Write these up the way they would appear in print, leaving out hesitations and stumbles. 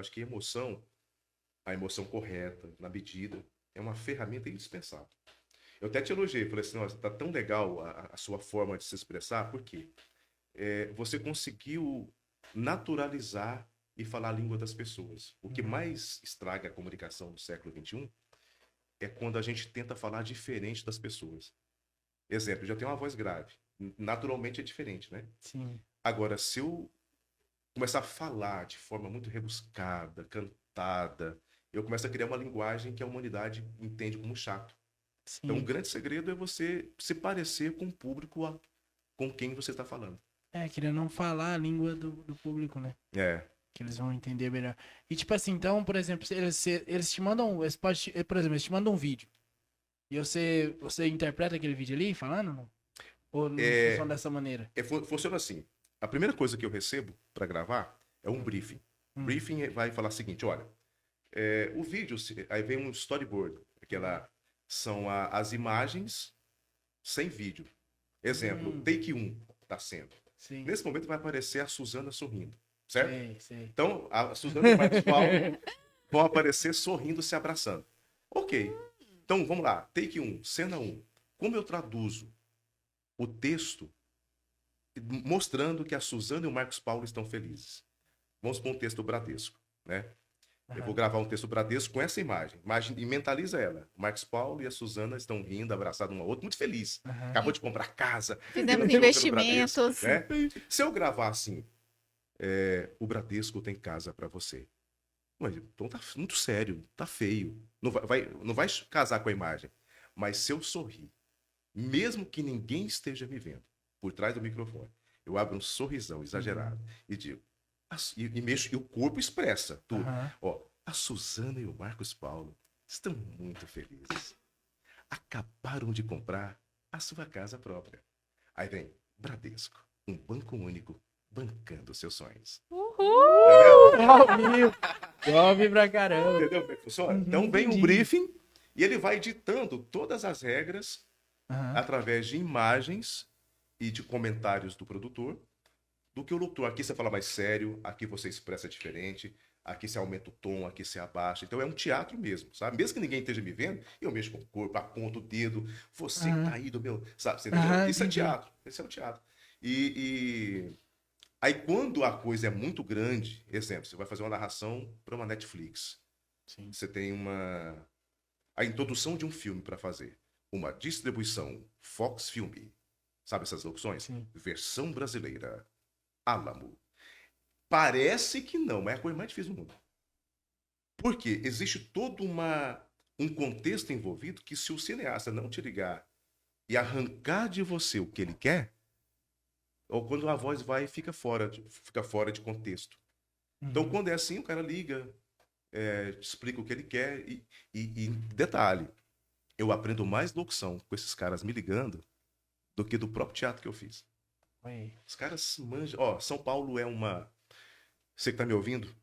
eu acho que a emoção correta, na medida, é uma ferramenta indispensável. Eu até te elogiei, falei assim, nossa, tá tão legal a sua forma de se expressar, por quê? Você conseguiu naturalizar e falar a língua das pessoas. O que Uhum. mais estraga a comunicação do século XXI é quando a gente tenta falar diferente das pessoas. Exemplo, eu já tenho uma voz grave. Naturalmente é diferente, né? Sim. Agora, se eu começar a falar de forma muito rebuscada, cantada, eu começo a criar uma linguagem que a humanidade entende como chato. Então, o Sim. grande segredo é você se parecer com o público com quem você está falando. Querendo não falar a língua do público, né? É, Que eles vão entender melhor. E tipo assim, então, por exemplo, eles te mandam, por exemplo, eles te mandam um vídeo. E você interpreta aquele vídeo ali falando? Não? Ou não funciona é, dessa maneira? funciona assim. A primeira coisa que eu recebo para gravar é um briefing. Hum. Briefing vai falar o seguinte, olha, o vídeo, aí vem um storyboard, são as imagens sem vídeo. Exemplo, Hum. take 1 está sendo. Sim. Nesse momento vai aparecer a Suzana sorrindo, certo? Sei, sei. Então, a Suzana e o Marcos Paulo vão aparecer sorrindo, se abraçando. Ok. Então, vamos lá. Take 1, cena 1. Como eu traduzo o texto mostrando que a Suzana e o Marcos Paulo estão felizes? Vamos para um texto Bradesco, né? Eu vou Aham. gravar um texto Bradesco com essa imagem. Imagem e mentaliza ela. O Marcos Paulo e a Suzana estão rindo, abraçados um ao outro, muito feliz. Aham. Acabou de comprar casa, Fizemos financiou pelo Bradesco, investimentos. né? Se eu gravar assim, o Bradesco tem casa para você. Mas, então tá muito sério, tá feio. Não vai casar com a imagem. Mas se eu sorrir, mesmo que ninguém esteja me vendo, por trás do microfone, eu abro um sorrisão Uhum. exagerado e digo, e mexo, e o corpo expressa tudo. Aham. Ó, a Suzana e o Marcos Paulo estão muito felizes. Acabaram de comprar a sua casa própria. Aí vem Bradesco, um banco único bancando seus sonhos. Uhul! Óbvio. Óbvio pra caramba. Entendeu como é que funciona? Uhum, Então vem o entendi. briefing e ele vai ditando todas as regras Aham. através de imagens e de comentários do produtor, do que o locutor. Aqui você fala mais sério, aqui você expressa diferente, aqui você aumenta o tom, aqui você abaixa. Então é um teatro mesmo, sabe? Mesmo que ninguém esteja me vendo, eu mexo com o corpo, aponto o dedo, você que tá Aham. aí do meu. Sabe? Você entendeu? Aham, Isso é entendi. teatro. Esse é o teatro. E aí quando a coisa é muito grande, exemplo, você vai fazer uma narração para uma Netflix. Sim. Você tem a introdução de um filme para fazer. Uma distribuição Fox Film. Sabe essas locuções? Sim. Versão brasileira. Álamo. Parece que não, mas é a coisa mais difícil do mundo. Por quê? Existe todo um contexto envolvido que se o cineasta não te ligar e arrancar de você o que ele quer, ou quando a voz vai, fica fora de contexto. Então, Uhum. quando é assim, o cara liga, explica o que ele quer e detalhe, eu aprendo mais locução com esses caras me ligando do que do próprio teatro que eu fiz. Oi. Os caras manjam. Ó, São Paulo é uma. Você que tá me ouvindo,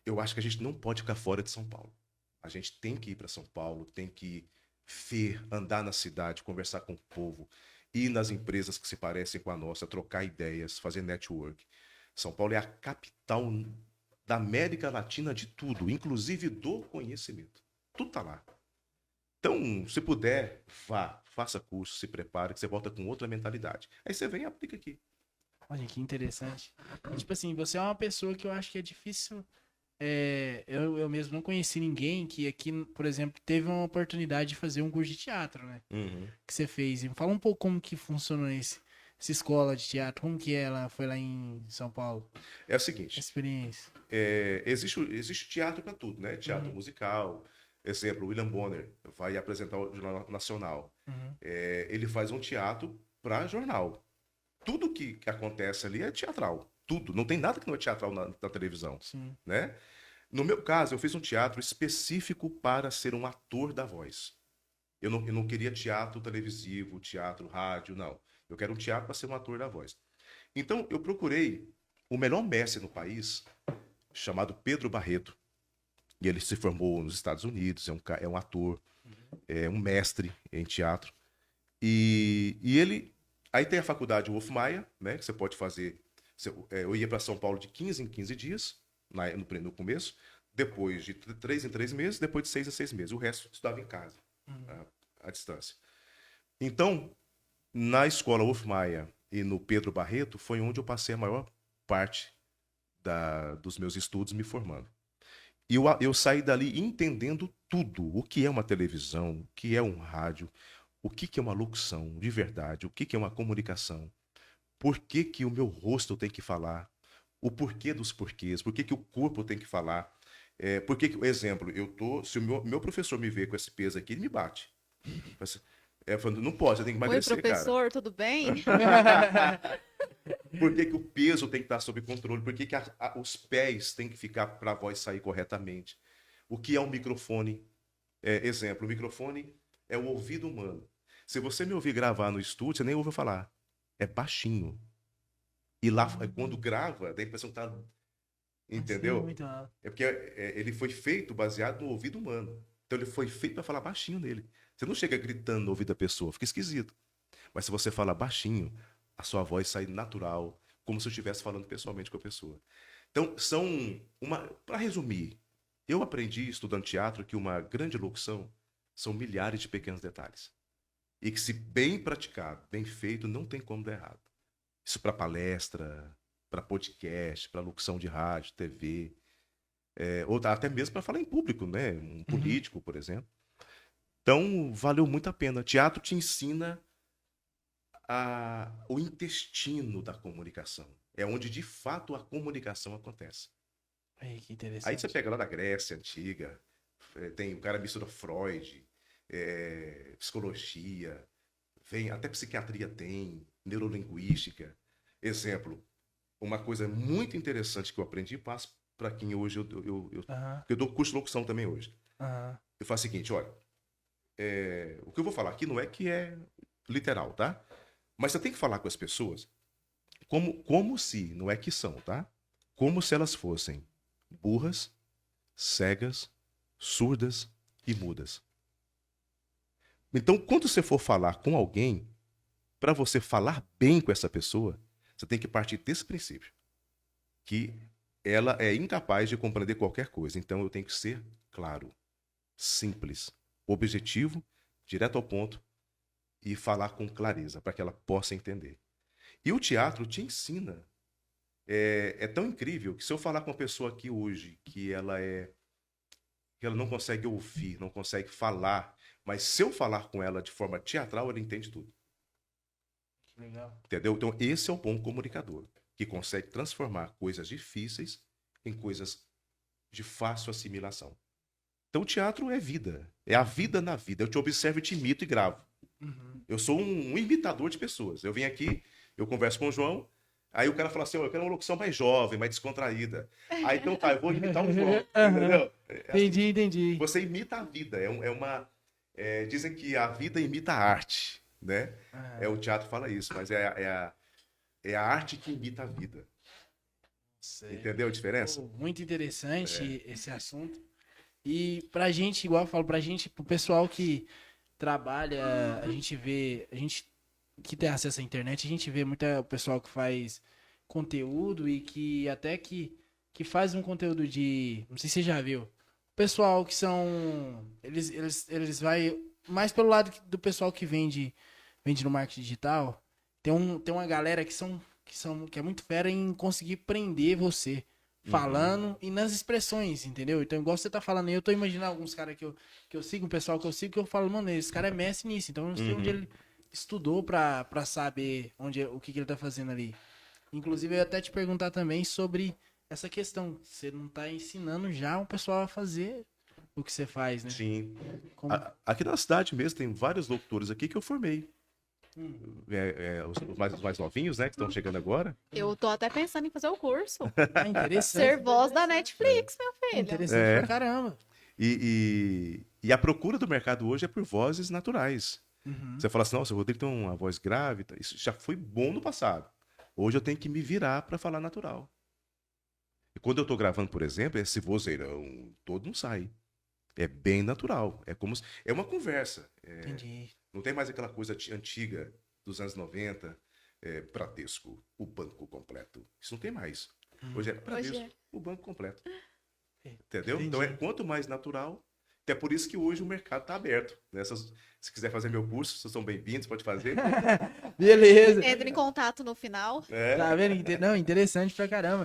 eu acho que a gente não pode ficar fora de São Paulo. A gente tem que ir para São Paulo, tem que ver, andar na cidade, conversar com o povo, ir nas empresas que se parecem com a nossa, trocar ideias, fazer network. São Paulo é a capital da América Latina de tudo, inclusive do conhecimento. Tudo tá lá. Então, se puder, vá, faça curso, se prepare, que você volta com outra mentalidade. Aí você vem e aplica aqui. Olha que interessante. E, tipo assim, você é uma pessoa que eu acho que é difícil. Eu mesmo não conheci ninguém que aqui, por exemplo, teve uma oportunidade de fazer um curso de teatro, né? Uhum. Que você fez. E fala um pouco como que funciona essa escola de teatro, como que ela foi lá em São Paulo, É o a seguinte, experiência. existe teatro para tudo, né? Teatro Uhum, musical. Exemplo, William Bonner vai apresentar o Jornal Nacional. uhum, Ele faz um teatro para jornal. Tudo que acontece ali é teatral. Tudo. Não tem nada que não é teatral na televisão, sim. né? No meu caso, eu fiz um teatro específico para ser um ator da voz. Eu não queria teatro televisivo, teatro rádio, não. Eu quero um teatro para ser um ator da voz. Então, eu procurei o melhor mestre no país, chamado Pedro Barreto. E ele se formou nos Estados Unidos, é um ator, é um mestre em teatro. E ele. Aí tem a faculdade Wolf Maia, né? Que você pode fazer. Eu ia para São Paulo de 15 em 15 dias. no começo, depois de 3 em 3 meses, depois de 6 em 6 meses. O resto eu estudava em casa, à distância. Então, na escola Wolf Maia e no Pedro Barreto, foi onde eu passei a maior parte dos meus estudos me formando. E eu saí dali entendendo tudo. O que é uma televisão, o que é um rádio, o que é uma locução de verdade, o que é uma comunicação, por que o meu rosto tem que falar, o porquê dos porquês, por que o corpo tem que falar. Exemplo, se o meu professor me vê com esse peso aqui, ele me bate. Falando, não pode, você tem que Oi, emagrecer, professor, tudo bem? Por que o peso tem que estar sob controle? Por que os pés têm que ficar para a voz sair corretamente? O que é um microfone? Exemplo, o microfone é o ouvido humano. Se você me ouvir gravar no estúdio, você nem ouve eu falar. É baixinho. E lá, quando grava, dá a impressão que tá... Entendeu? Muito alto. É porque ele foi feito baseado no ouvido humano. Então ele foi feito para falar baixinho nele. Você não chega gritando no ouvido da pessoa, fica esquisito. Mas se você fala baixinho, a sua voz sai natural, como se eu estivesse falando pessoalmente com a pessoa. Então, para resumir, eu aprendi, estudando teatro, que uma grande locução são milhares de pequenos detalhes. E que, se bem praticado, bem feito, não tem como dar errado. Isso para palestra, para podcast, para locução de rádio, TV, ou até mesmo para falar em público, né? Um político, por exemplo. Então, valeu muito a pena. Teatro te ensina o intestino da comunicação. É onde, de fato, a comunicação acontece. Ai, que interessante. Aí você pega lá da Grécia Antiga, o cara mistura Freud, psicologia, até psiquiatria tem, neurolinguística. Exemplo, uma coisa muito interessante que eu aprendi, passo para quem hoje eu dou curso de locução também hoje. Eu faço o seguinte, olha, o que eu vou falar aqui não é que é literal, tá? Mas você tem que falar com as pessoas como se, não é que são, tá? Como se elas fossem burras, cegas, surdas e mudas. Então, quando você for falar com alguém, para você falar bem com essa pessoa, você tem que partir desse princípio, que ela é incapaz de compreender qualquer coisa. Então, eu tenho que ser claro, simples, objetivo, direto ao ponto e falar com clareza, para que ela possa entender. E o teatro te ensina. É tão incrível que se eu falar com uma pessoa aqui hoje que ela não consegue ouvir, não consegue falar, mas se eu falar com ela de forma teatral, ela entende tudo. Legal. Entendeu? Então, esse é o bom comunicador, que consegue transformar coisas difíceis em coisas de fácil assimilação. Então, o teatro é vida. É a vida na vida. Eu te observo, te imito e gravo. Eu sou um imitador de pessoas. Eu venho aqui, eu converso com o João, aí o cara fala assim, eu quero uma locução mais jovem, mais descontraída. Aí, então tá, eu vou imitar o João. Entendeu? Entendi. Você imita a vida. Dizem que a vida imita a arte, né? O teatro fala isso, mas é a arte que imita a vida. Sei. Entendeu a diferença? Muito interessante esse assunto. E pra gente, igual eu falo, pro pessoal que trabalha, a gente que tem acesso à internet, a gente vê muito pessoal que faz conteúdo e que até que faz um conteúdo não sei se você já viu, pessoal que são, eles vai mais pelo lado do pessoal que vende no marketing digital, tem uma galera que é muito fera em conseguir prender você falando e nas expressões, entendeu? Então, igual você tá falando aí, eu tô imaginando alguns caras que eu sigo, um pessoal que eu sigo, que eu falo, mano, esse cara é mestre nisso, então eu não sei onde ele estudou pra saber o que ele tá fazendo ali. Inclusive, eu ia até te perguntar também sobre essa questão. Você não tá ensinando já o pessoal a fazer o que você faz, né? Sim. Como... Aqui na cidade mesmo tem vários locutores aqui que eu formei. Os mais novinhos, né, que estão chegando agora. Eu tô até pensando em fazer o curso. Interessante. Ser voz da Netflix, meu filho. Interessante pra caramba. E a procura do mercado hoje é por vozes naturais. Você fala assim, nossa, o Rodrigo tem uma voz grave. Isso já foi bom no passado. Hoje eu tenho que me virar para falar natural. E quando eu estou gravando, por exemplo, esse vozeirão todo não sai. É bem natural. É uma conversa. Entendi. Não tem mais aquela coisa antiga dos anos 90, Bradesco, o banco completo. Isso não tem mais. Hoje é Bradesco, Hoje é. o banco completo. É, Entendeu? entendi. Então, quanto mais natural. Até por isso que hoje o mercado está aberto. Se quiser fazer meu curso, vocês são bem-vindos, pode fazer. Beleza. Entra em contato no final. É. Tá vendo? Não, interessante pra caramba.